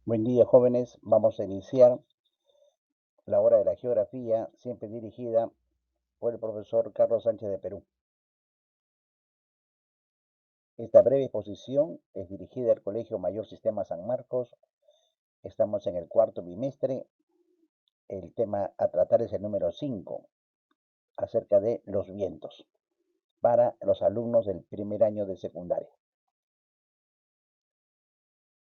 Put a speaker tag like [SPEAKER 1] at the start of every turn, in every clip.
[SPEAKER 1] Buen día, jóvenes. Vamos a iniciar la hora de la geografía, siempre dirigida por el profesor Carlos Sánchez de Perú. Esta breve exposición es dirigida al Colegio Mayor Sistema San Marcos. Estamos en el cuarto bimestre. El tema a tratar es el número 5, acerca de los vientos, para los alumnos del primer año de secundaria.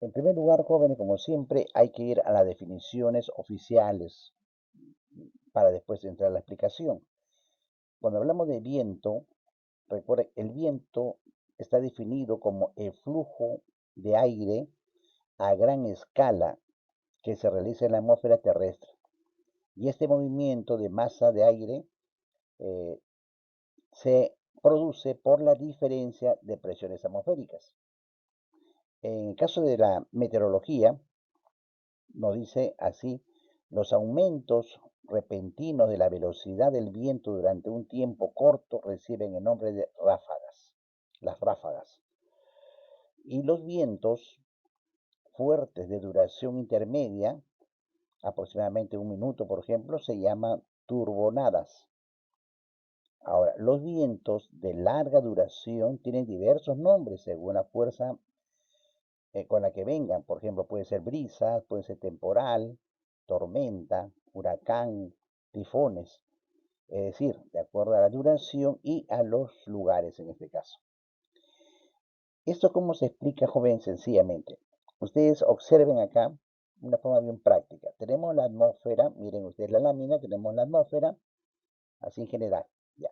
[SPEAKER 1] En primer lugar, jóvenes, como siempre, hay que ir a las definiciones oficiales para después entrar a la explicación. Cuando hablamos de viento, recuerde, el viento está definido como el flujo de aire a gran escala que se realiza en la atmósfera terrestre. Y este movimiento de masa de aire eh, se produce por la diferencia de presiones atmosféricas. En el caso de la meteorología, nos dice así: los aumentos repentinos de la velocidad del viento durante un tiempo corto reciben el nombre de ráfagas, las ráfagas. Y los vientos fuertes de duración intermedia, aproximadamente un minuto, por ejemplo, se llaman turbonadas. Ahora, los vientos de larga duración tienen diversos nombres según la fuerza con la que vengan. Por ejemplo, puede ser brisa, puede ser temporal, tormenta, huracán, tifones. Es decir, de acuerdo a la duración y a los lugares en este caso. ¿Esto cómo se explica, joven? Sencillamente. Ustedes observen acá una forma bien práctica. Tenemos la atmósfera, miren ustedes la lámina, tenemos la atmósfera, así en general. Ya.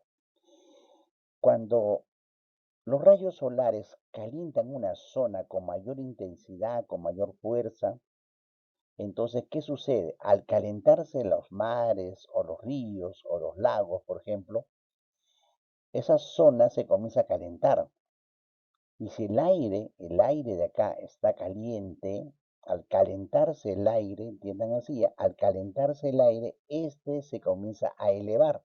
[SPEAKER 1] Cuando los rayos solares calientan una zona con mayor intensidad, con mayor fuerza, entonces, ¿qué sucede? Al calentarse los mares o los ríos o los lagos, por ejemplo, esa zona se comienza a calentar. Y si el aire de acá está caliente, al calentarse el aire, entiendan así, al calentarse el aire, este se comienza a elevar,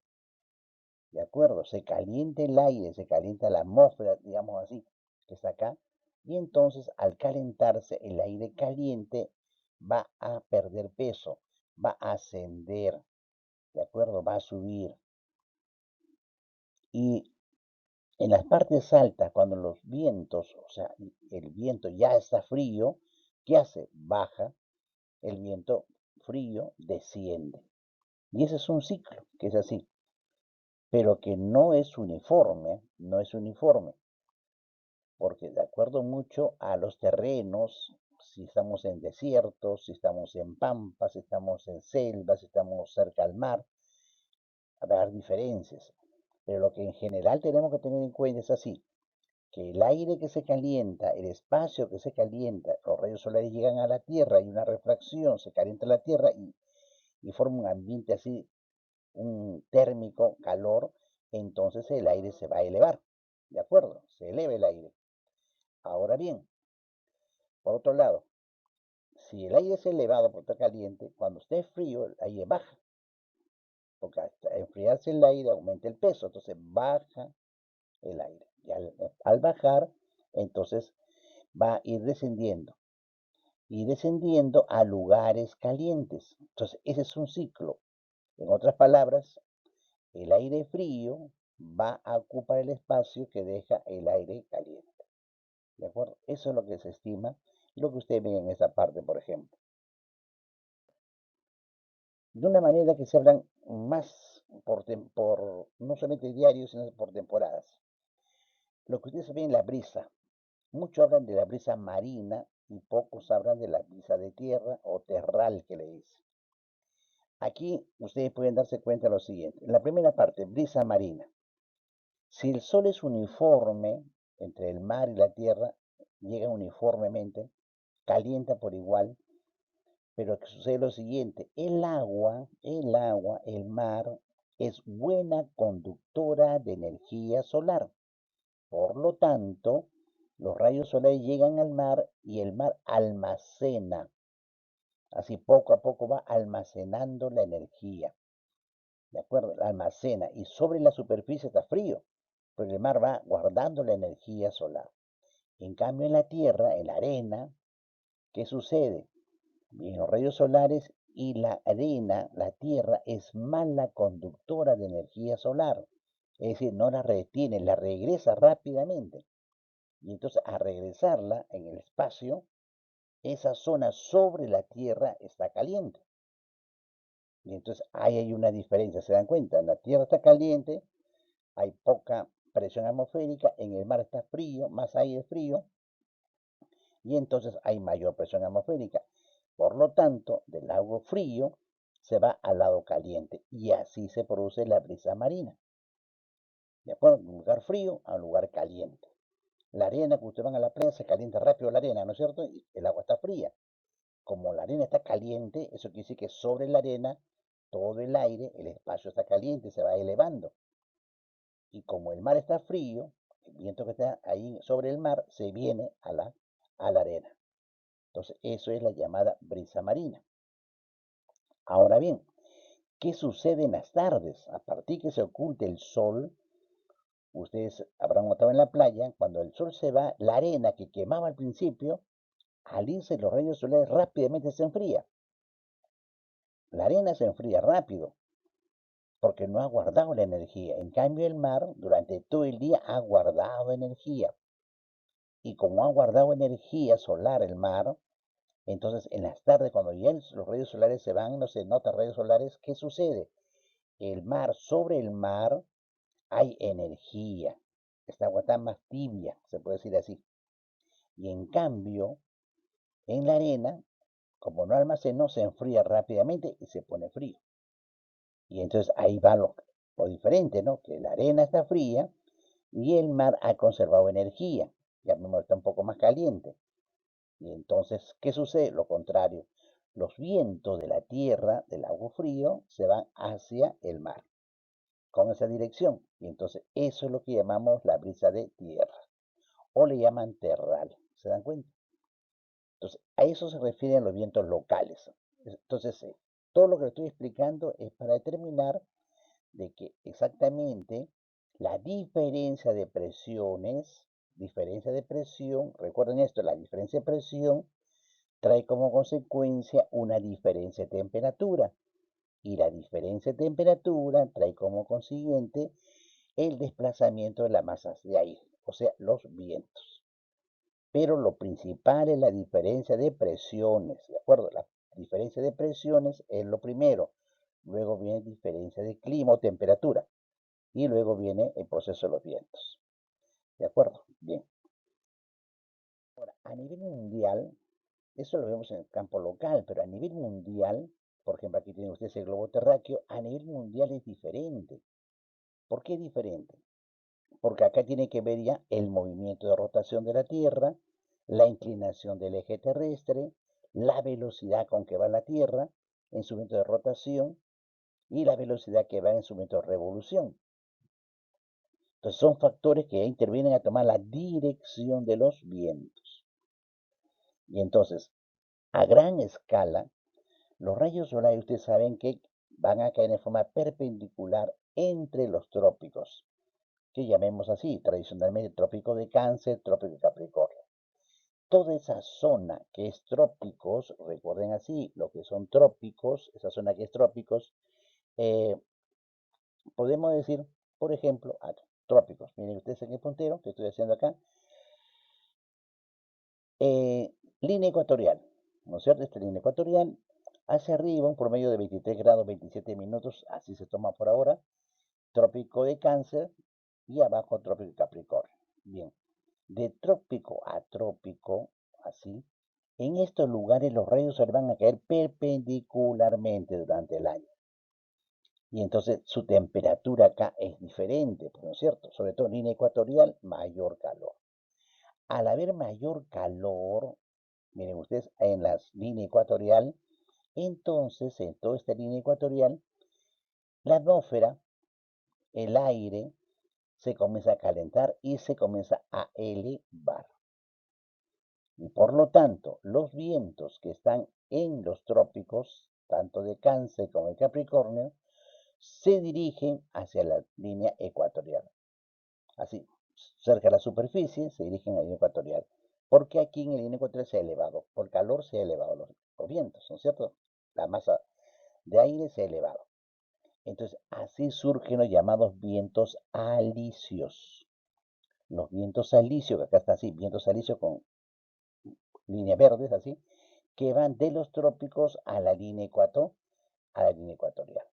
[SPEAKER 1] ¿de acuerdo? Se calienta el aire, se calienta la atmósfera, digamos así, que está acá, y entonces al calentarse el aire caliente va a perder peso, va a ascender, ¿de acuerdo? Va a subir. Y en las partes altas, cuando los vientos, o sea, el viento ya está frío, ¿qué hace? Baja, el viento frío desciende. Y ese es un ciclo, que es así, pero que no es uniforme, no es uniforme, porque de acuerdo mucho a los terrenos, si estamos en desiertos, si estamos en pampas, si estamos en selvas, si estamos cerca al mar, habrá diferencias. Pero lo que en general tenemos que tener en cuenta es así: que el aire que se calienta, el espacio que se calienta, los rayos solares llegan a la Tierra, hay una refracción, se calienta la Tierra y forma un ambiente así, un térmico, calor, entonces el aire se va a elevar, ¿de acuerdo? Se eleva el aire. Ahora bien, por otro lado, si el aire es elevado porque está caliente, cuando esté frío, el aire baja, porque al enfriarse el aire aumenta el peso, entonces baja el aire. Y al bajar, entonces va a ir descendiendo y descendiendo a lugares calientes. Entonces, ese es un ciclo. En otras palabras, el aire frío va a ocupar el espacio que deja el aire caliente. ¿De acuerdo? Eso es lo que se estima, lo que ustedes ven en esta parte, por ejemplo. De una manera que se hablan más no solamente diarios, sino por temporadas. Lo que ustedes ven en la brisa. Muchos hablan de la brisa marina y pocos hablan de la brisa de tierra o terral que le dice. Aquí ustedes pueden darse cuenta de lo siguiente. En la primera parte, brisa marina. Si el sol es uniforme entre el mar y la tierra, llega uniformemente, calienta por igual, pero que sucede lo siguiente: el mar, es buena conductora de energía solar. Por lo tanto, los rayos solares llegan al mar y el mar almacena. Así poco a poco va almacenando la energía. ¿De acuerdo? La almacena y sobre la superficie está frío, pero el mar va guardando la energía solar. En cambio, en la tierra, en la arena, ¿qué sucede? Bien, los rayos solares y la arena, la tierra, es mala conductora de energía solar. Es decir, no la retiene, la regresa rápidamente. Y entonces, al regresarla en el espacio, esa zona sobre la tierra está caliente. Y entonces ahí hay una diferencia, ¿se dan cuenta? La tierra está caliente, hay poca presión atmosférica, en el mar está frío, más aire frío, y entonces hay mayor presión atmosférica. Por lo tanto, del lado frío se va al lado caliente y así se produce la brisa marina. ¿De acuerdo? De un lugar frío a un lugar caliente. La arena, que ustedes van a la playa, se calienta rápido la arena, ¿no es cierto? Y el agua está fría. Como la arena está caliente, eso quiere decir que sobre la arena todo el aire, el espacio está caliente, se va elevando. Y como el mar está frío, el viento que está ahí sobre el mar se viene a la arena. Entonces, eso es la llamada brisa marina. Ahora bien, ¿qué sucede en las tardes? A partir que se oculte el sol, ustedes habrán notado en la playa, cuando el sol se va, la arena que quemaba al principio, al irse los rayos solares rápidamente se enfría. La arena se enfría rápido porque no ha guardado la energía. En cambio, el mar durante todo el día ha guardado energía. Y como ha guardado energía solar el mar, entonces en las tardes, cuando ya los rayos solares se van, no se notan rayos solares, ¿qué sucede? El mar, sobre el mar, hay energía. Esta agua está más tibia, se puede decir así. Y en cambio, en la arena, como no almacenó, se enfría rápidamente y se pone frío. Y entonces ahí va lo diferente, ¿no? Que la arena está fría y el mar ha conservado energía. Ya mismo está un poco más caliente. Y entonces, ¿qué sucede? Lo contrario. Los vientos de la tierra, del agua frío, se van hacia el mar, con esa dirección. Y entonces eso es lo que llamamos la brisa de tierra, o le llaman terral. ¿Se dan cuenta? Entonces, a eso se refieren los vientos locales. Entonces, todo lo que estoy explicando es para determinar de que exactamente la diferencia de presión, recuerden esto, la diferencia de presión trae como consecuencia una diferencia de temperatura y la diferencia de temperatura trae como consiguiente el desplazamiento de las masas de aire, o sea, los vientos. Pero lo principal es la diferencia de presiones, ¿de acuerdo? La diferencia de presiones es lo primero. Luego viene diferencia de clima o temperatura. Y luego viene el proceso de los vientos. ¿De acuerdo? Bien. Ahora, a nivel mundial, eso lo vemos en el campo local, pero a nivel mundial, por ejemplo, aquí tienen ustedes el globo terráqueo, a nivel mundial es diferente. ¿Por qué es diferente? Porque acá tiene que ver ya el movimiento de rotación de la Tierra, la inclinación del eje terrestre, la velocidad con que va la Tierra en su momento de rotación y la velocidad que va en su momento de revolución. Entonces son factores que intervienen a tomar la dirección de los vientos. Y entonces, a gran escala, los rayos solares ustedes saben que van a caer en forma perpendicular entre los trópicos, que llamemos así, tradicionalmente trópico de Cáncer, trópico de Capricornio. Toda esa zona que es trópicos, recuerden así, lo que son trópicos, esa zona que es trópicos, eh, podemos decir, por ejemplo, trópicos. Miren ustedes en el puntero que estoy haciendo acá, línea ecuatorial, ¿no es cierto? Esta línea ecuatorial, hacia arriba, un promedio de 23 grados 27 minutos, así se toma por ahora, trópico de Cáncer y abajo trópico de Capricornio. Bien, de trópico a trópico, así, en estos lugares los rayos solares van a caer perpendicularmente durante el año. Y entonces su temperatura acá es diferente, ¿no es cierto? Sobre todo en línea ecuatorial, mayor calor. Al haber mayor calor, miren ustedes, en la línea ecuatorial, entonces en toda esta línea ecuatorial, la atmósfera, el aire, se comienza a calentar y se comienza a elevar. Y por lo tanto, los vientos que están en los trópicos, tanto de Cáncer como de Capricornio, se dirigen hacia la línea ecuatorial. Así, cerca de la superficie se dirigen a la línea ecuatorial. Porque aquí en la línea ecuatorial se ha elevado, por calor se ha elevado. los vientos, ¿no es cierto? La masa de aire se ha elevado. Entonces, así surgen los llamados vientos alisios. Los vientos alisios, que acá está así, vientos alisios con líneas verdes, así, que van de los trópicos a la línea ecuatorial.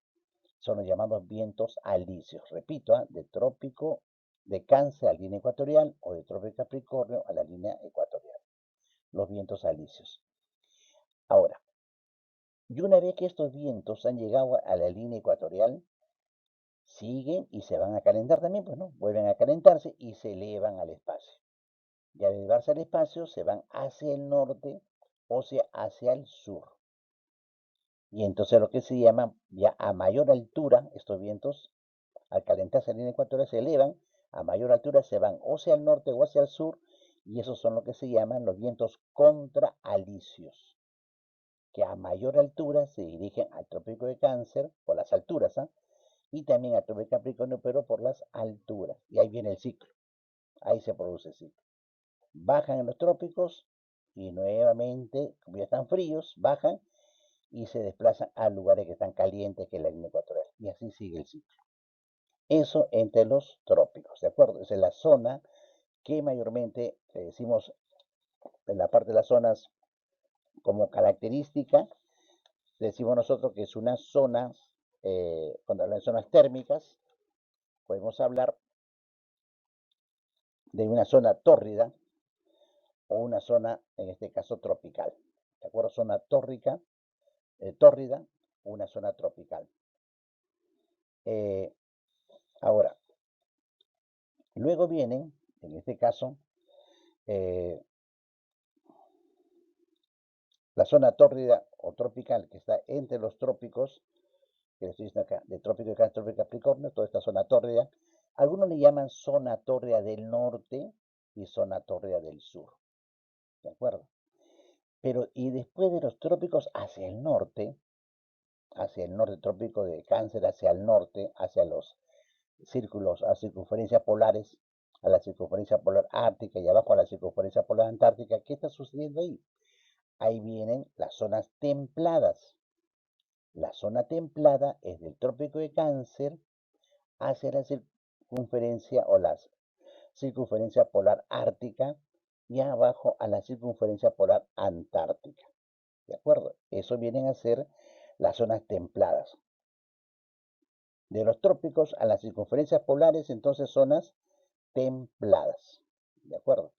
[SPEAKER 1] Son los llamados vientos alisios. Repito, de trópico de Cáncer a la línea ecuatorial o de trópico de Capricornio a la línea ecuatorial. Los vientos alisios. Ahora, y una vez que estos vientos han llegado a la línea ecuatorial, siguen y se van a calentar también, pues no, vuelven a calentarse y se elevan al espacio. Y al elevarse al espacio se van hacia el norte o sea hacia el sur. Y entonces lo que se llama ya a mayor altura, estos vientos, al calentarse en la línea ecuatorial, se elevan, a mayor altura se van o hacia el norte o hacia el sur, y esos son lo que se llaman los vientos contraalisios, que a mayor altura se dirigen al trópico de Cáncer, por las alturas, y también al trópico de Capricornio, pero por las alturas. Y ahí viene el ciclo, ahí se produce el ciclo. Bajan en los trópicos y nuevamente, como ya están fríos, bajan y se desplazan a lugares que están calientes, que es la línea ecuatorial. Y así sigue el ciclo. Eso entre los trópicos, ¿de acuerdo? Esa es la zona que mayormente decimos en la parte de las zonas como característica, decimos nosotros que es una zona, cuando hablamos de zonas térmicas, podemos hablar de una zona tórrida o una zona, en este caso, tropical. ¿De acuerdo? Zona tórrida, una zona tropical. Ahora, luego vienen, en este caso, la zona tórrida o tropical que está entre los trópicos, que estoy diciendo acá, de trópico de Cáncer, trópico de Capricornio, toda esta zona tórrida. Algunos le llaman zona tórrida del norte y zona tórrida del sur. ¿De acuerdo? Pero, y después de los trópicos hacia el norte, trópico de Cáncer hacia el norte, hacia los círculos, a circunferencias polares, a la circunferencia polar ártica y abajo a la circunferencia polar antártica, ¿qué está sucediendo ahí? Ahí vienen las zonas templadas. La zona templada es del trópico de Cáncer hacia la circunferencia o la circunferencia polar ártica y abajo a la circunferencia polar antártica. ¿De acuerdo? Eso vienen a ser las zonas templadas. De los trópicos a las circunferencias polares, entonces zonas templadas. ¿De acuerdo?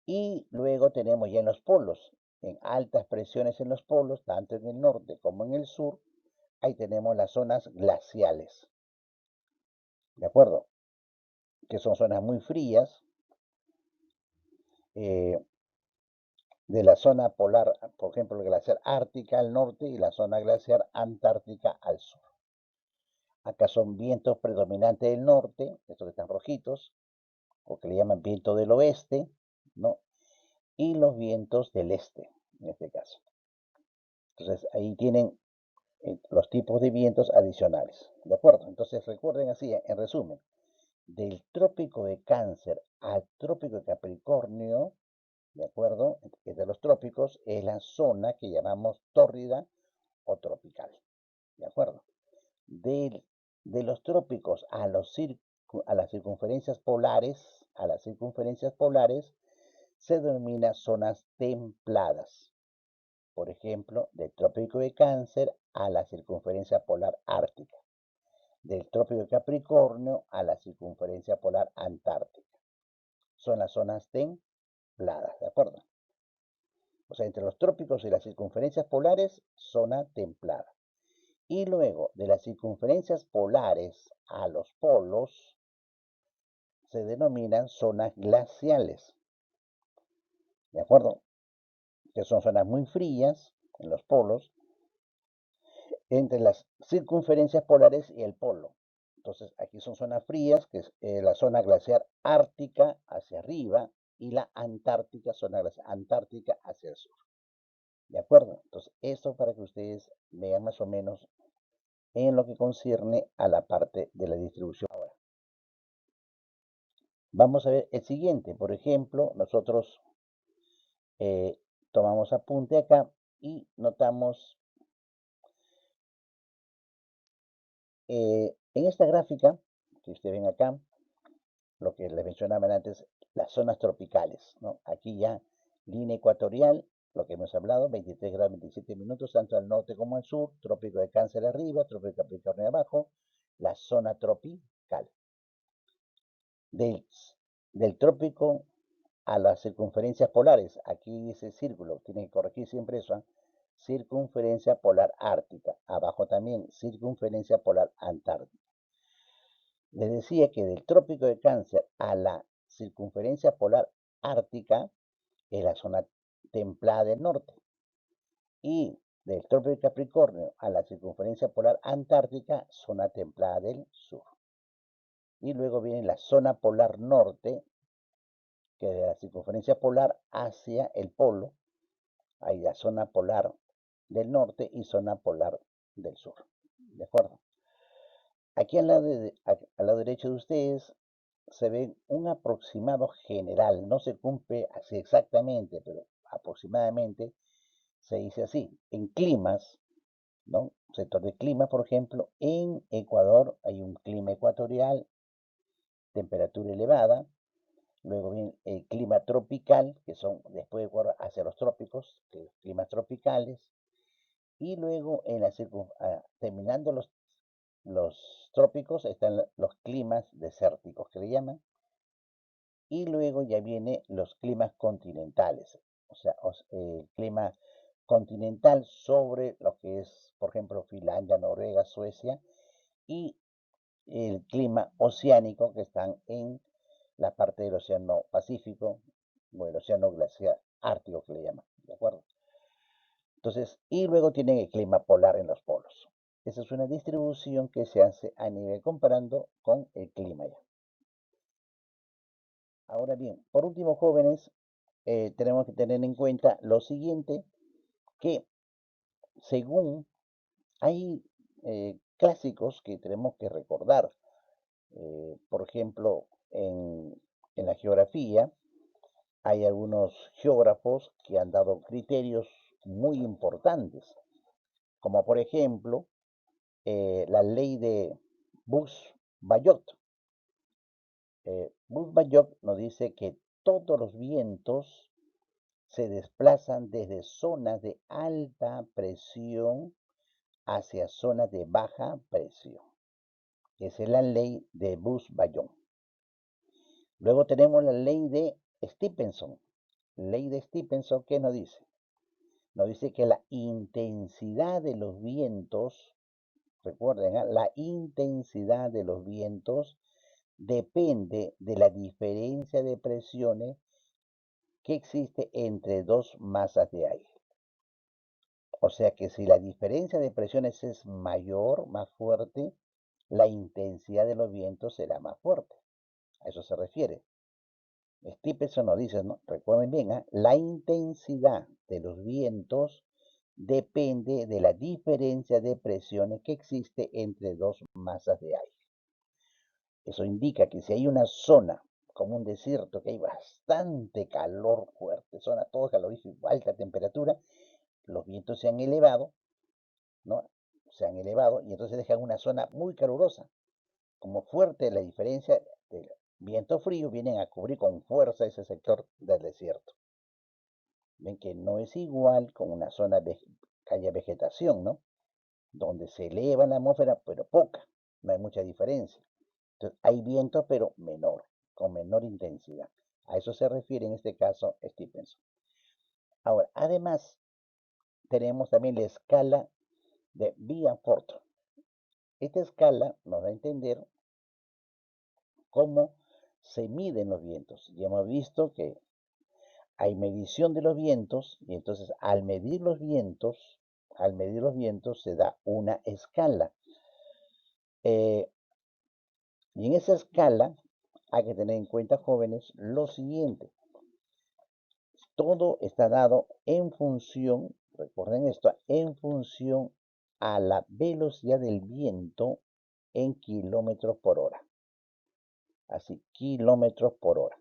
[SPEAKER 1] Y luego tenemos ya en los polos, en altas presiones en los polos, tanto en el norte como en el sur, ahí tenemos las zonas glaciales. ¿De acuerdo? Que son zonas muy frías, de la zona polar, por ejemplo, el glaciar ártica al norte y la zona glaciar antártica al sur. Acá son vientos predominantes del norte, estos que están rojitos, o que le llaman viento del oeste, ¿no? Y los vientos del este, en este caso. Entonces, ahí tienen los tipos de vientos adicionales, ¿de acuerdo? Entonces, recuerden así, en resumen, del trópico de Cáncer al trópico de Capricornio, ¿de acuerdo? De los trópicos es la zona que llamamos tórrida o tropical, ¿de acuerdo? De los trópicos a las circunferencias polares, se denomina zonas templadas. Por ejemplo, del trópico de Cáncer a la circunferencia polar ártica, del trópico de Capricornio a la circunferencia polar antártica. Son las zonas templadas, ¿de acuerdo? O sea, entre los trópicos y las circunferencias polares, zona templada. Y luego, de las circunferencias polares a los polos, se denominan zonas glaciales. ¿De acuerdo? Que son zonas muy frías en los polos, entre las circunferencias polares y el polo. Entonces, aquí son zonas frías, que es la zona glaciar ártica hacia arriba y la antártica, zona glaciar antártica hacia el sur. ¿De acuerdo? Entonces, esto para que ustedes vean más o menos en lo que concierne a la parte de la distribución. Ahora, vamos a ver el siguiente. Por ejemplo, nosotros tomamos apunte acá y notamos en esta gráfica que ustedes ven acá, lo que les mencionaba antes, las zonas tropicales, ¿no? Aquí ya línea ecuatorial, lo que hemos hablado, 23 grados 27 minutos, tanto al norte como al sur, trópico de Cáncer arriba, trópico de Capricornio abajo, la zona tropical. Del, del trópico a las circunferencias polares, aquí dice círculo, tienen que corregir siempre eso, ¿eh? Circunferencia polar ártica, abajo también circunferencia polar antártica. Les decía que del trópico de Cáncer a la circunferencia polar ártica es la zona templada del norte, y del trópico de Capricornio a la circunferencia polar antártica, zona templada del sur. Y luego viene la zona polar norte, que de la circunferencia polar hacia el polo, hay la zona polar del norte y zona polar del sur. ¿De acuerdo? Aquí al lado derecho de ustedes se ve un aproximado general, no se cumple así exactamente, pero aproximadamente se dice así. En climas, ¿no? Sector de clima, por ejemplo, en Ecuador hay un clima ecuatorial, temperatura elevada. Luego viene el clima tropical, que son después de Ecuador hacia los trópicos, que climas tropicales. Y luego terminando los trópicos están los climas desérticos, que le llaman. Y luego ya vienen los climas continentales, o sea, el clima continental sobre lo que es, por ejemplo, Finlandia, Noruega, Suecia, y el clima oceánico que están en la parte del Océano Pacífico o el Océano Glaciar Ártico que le llaman, ¿de acuerdo? Entonces, y luego tienen el clima polar en los polos. Esa es una distribución que se hace a nivel comparando con el clima ya. Ahora bien, por último, jóvenes, tenemos que tener en cuenta lo siguiente, que según hay clásicos que tenemos que recordar, por ejemplo, en la geografía, hay algunos geógrafos que han dado criterios muy importantes, como por ejemplo la ley de Bush-Bayot. Bush-Bayot nos dice que todos los vientos se desplazan desde zonas de alta presión hacia zonas de baja presión. Esa es la ley de Bush-Bayot. Luego tenemos la ley de Stephenson. Ley de Stephenson, ¿qué nos dice? Nos dice que la intensidad de los vientos, recuerden, la intensidad de los vientos depende de la diferencia de presiones que existe entre dos masas de aire. O sea que si la diferencia de presiones es mayor, más fuerte, la intensidad de los vientos será más fuerte. A eso se refiere. Stephenson nos dice, ¿no? Recuerden bien, ¿eh? La intensidad de los vientos depende de la diferencia de presiones que existe entre dos masas de aire. Eso indica que si hay una zona, como un desierto, que hay bastante calor fuerte, zona todo calorífico, alta temperatura, los vientos se han elevado, ¿no? Se han elevado y entonces dejan una zona muy calurosa. Como fuerte la diferencia del viento frío, vienen a cubrir con fuerza ese sector del desierto. Ven que no es igual con una zona que haya vegetación, ¿no? Donde se eleva la atmósfera, pero poca, no hay mucha diferencia. Entonces, hay viento, pero menor, con menor intensidad. A eso se refiere en este caso Stephenson. Ahora, además, tenemos también la escala de Beaufort. Esta escala nos da a entender cómo se miden los vientos. Ya hemos visto que hay medición de los vientos y entonces al medir los vientos se da una escala. Y en esa escala hay que tener en cuenta, jóvenes, lo siguiente. Todo está dado en función, recuerden esto, en función a la velocidad del viento en kilómetros por hora. Así, kilómetros por hora.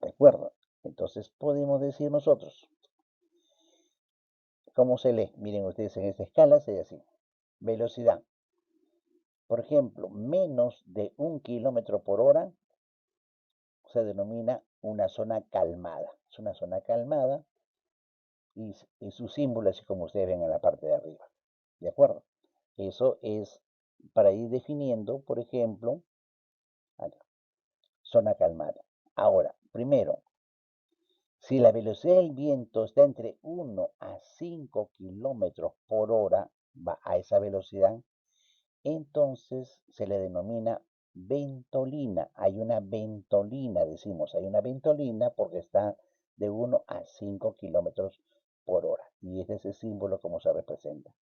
[SPEAKER 1] ¿De acuerdo? Entonces podemos decir nosotros ¿Cómo se lee? Miren ustedes en esta escala, se lee así. Velocidad. Por ejemplo, menos de 1 km/h se denomina una zona calmada. Es una zona calmada y su símbolo es como ustedes ven en la parte de arriba. ¿De acuerdo? Eso es para ir definiendo, por ejemplo, acá, zona calmada. Ahora, primero, si la velocidad del viento está entre 1 a 5 km/h, va a esa velocidad, entonces se le denomina ventolina. Hay una ventolina, decimos, hay una ventolina porque está de 1 a 5 km/h. Y este es el símbolo como se representa.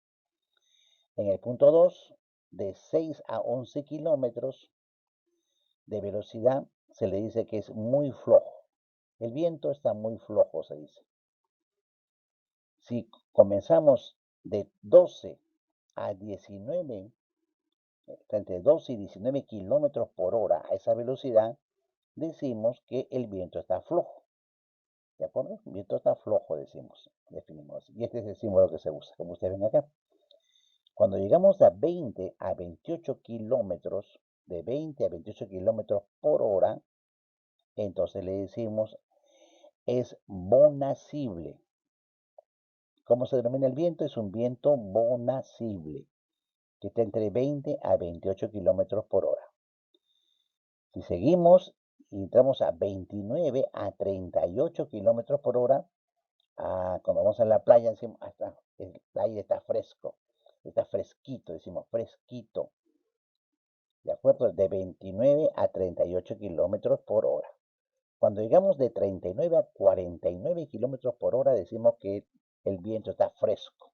[SPEAKER 1] En el punto 2, de 6 a 11 kilómetros de velocidad, se le dice que es muy flojo. El viento está muy flojo, se dice. Si comenzamos de 12 a 19, entre 12 y 19 km/h a esa velocidad, decimos que el viento está flojo. ¿De acuerdo? El viento está flojo, decimos, definimos así. Y este es el símbolo que se usa, como ustedes ven acá. Cuando llegamos a 20 a 28 kilómetros, de 20 a 28 km/h, entonces le decimos es bonacible. ¿Cómo se denomina el viento? Es un viento bonacible, que está entre 20 a 28 km/h. Si seguimos y entramos a 29 a 38 km/h, cuando vamos a la playa, decimos, hasta el aire está fresco, está fresquito, decimos fresquito, ¿de acuerdo? De 29 a 38 km/h. Cuando llegamos de 39 a 49 km/h, decimos que el viento está fresco,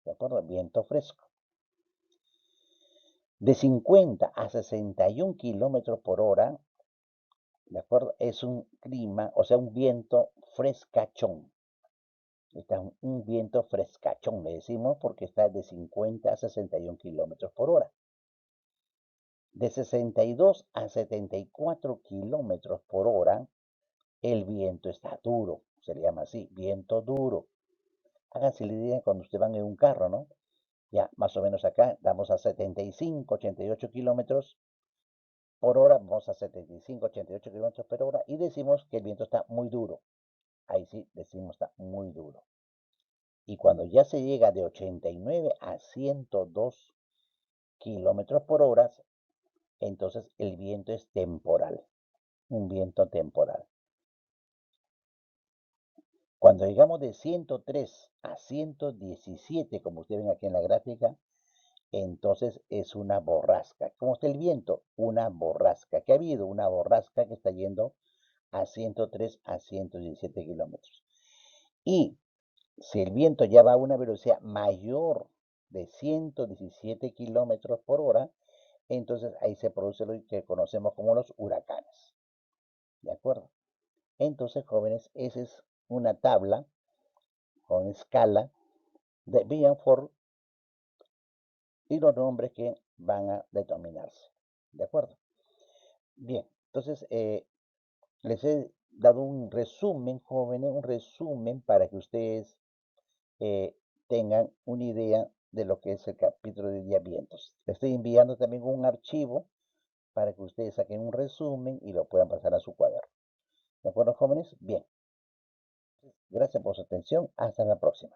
[SPEAKER 1] ¿de acuerdo? Viento fresco. De 50 a 61 km/h, ¿de acuerdo? Es un clima, o sea, un viento frescachón. Está un viento frescachón, le decimos, porque está de 50 a 61 km/h. De 62 a 74 km/h, el viento está duro, se le llama así, viento duro. Háganse la idea cuando ustedes van en un carro, ¿no? Ya, más o menos acá, damos a 75, 88 km/h, vamos a 75, 88 km/h y decimos que el viento está muy duro. Ahí sí decimos está muy duro. Y cuando ya se llega de 89 a 102 km/h, entonces el viento es temporal, un viento temporal. Cuando llegamos de 103 a 117, como ustedes ven aquí en la gráfica, entonces es una borrasca. ¿Cómo está el viento? Una borrasca. ¿Qué ha habido? Una borrasca que está yendo a 103 a 117 kilómetros. Y si el viento ya va a una velocidad mayor de 117 km/h, entonces ahí se produce lo que conocemos como los huracanes. ¿De acuerdo? Entonces, jóvenes, esa es una tabla con escala de Bianford y los nombres que van a determinarse. ¿De acuerdo? Bien, entonces les he dado un resumen, jóvenes, un resumen para que ustedes eh, tengan una idea de lo que es el capítulo de día vientos. Les estoy enviando también un archivo para que ustedes saquen un resumen y lo puedan pasar a su cuaderno. ¿De acuerdo, jóvenes? Bien. Gracias por su atención. Hasta la próxima.